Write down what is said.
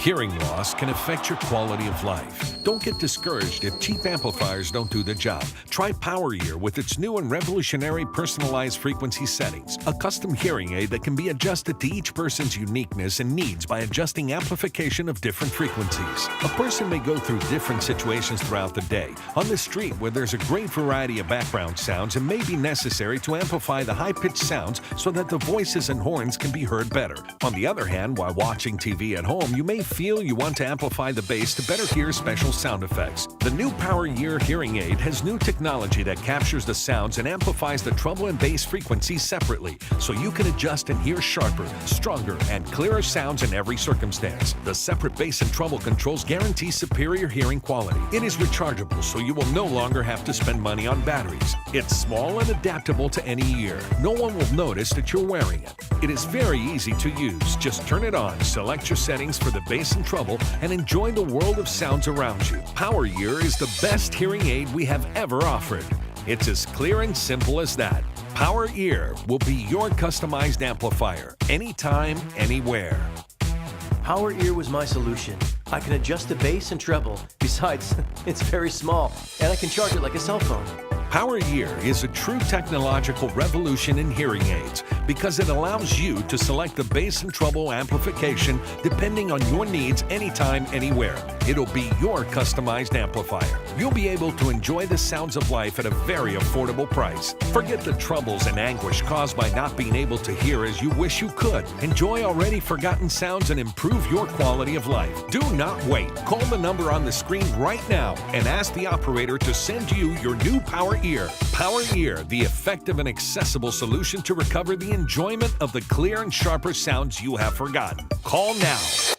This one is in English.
Hearing loss can affect your quality of life. Don't get discouraged if cheap amplifiers don't do the job. Try Power Ear with its new and revolutionary personalized frequency settings, a custom hearing aid that can be adjusted to each person's uniqueness and needs by adjusting amplification of different frequencies. A person may go through different situations throughout the day. On the street, where there's a great variety of background sounds, it may be necessary to amplify the high-pitched sounds so that the voices and horns can be heard better. On the other hand, while watching TV at home, you may feel you want to amplify the bass to better hear special sound effects. The new Power Ear hearing aid has new technology that captures the sounds and amplifies the treble and bass frequencies separately, so you can adjust and hear sharper, stronger, and clearer sounds in every circumstance. The separate bass and treble controls guarantee superior hearing quality. It is rechargeable, so you will no longer have to spend money on batteries. It's small and adaptable to any ear. No one will notice that you're wearing it. It is very easy to use. Just turn it on, select your settings for the bass and treble, and enjoy the world of sounds around you. Power Ear is the best hearing aid we have ever offered. It's as clear and simple as that. Power Ear will be your customized amplifier, anytime, anywhere. Power Ear was my solution. I can adjust the bass and treble. Besides, it's very small, and I can charge it like a cell phone. Power Ear is a true technological revolution in hearing aids because it allows you to select the bass and treble amplification depending on your needs anytime, anywhere. It'll be your customized amplifier. You'll be able to enjoy the sounds of life at a very affordable price. Forget the troubles and anguish caused by not being able to hear as you wish you could. Enjoy already forgotten sounds and improve your quality of life. Do not wait. Call the number on the screen right now and ask the operator to send you your new Power Ear. Power Ear, the effective and accessible solution to recover the enjoyment of the clear and sharper sounds you have forgotten. Call now.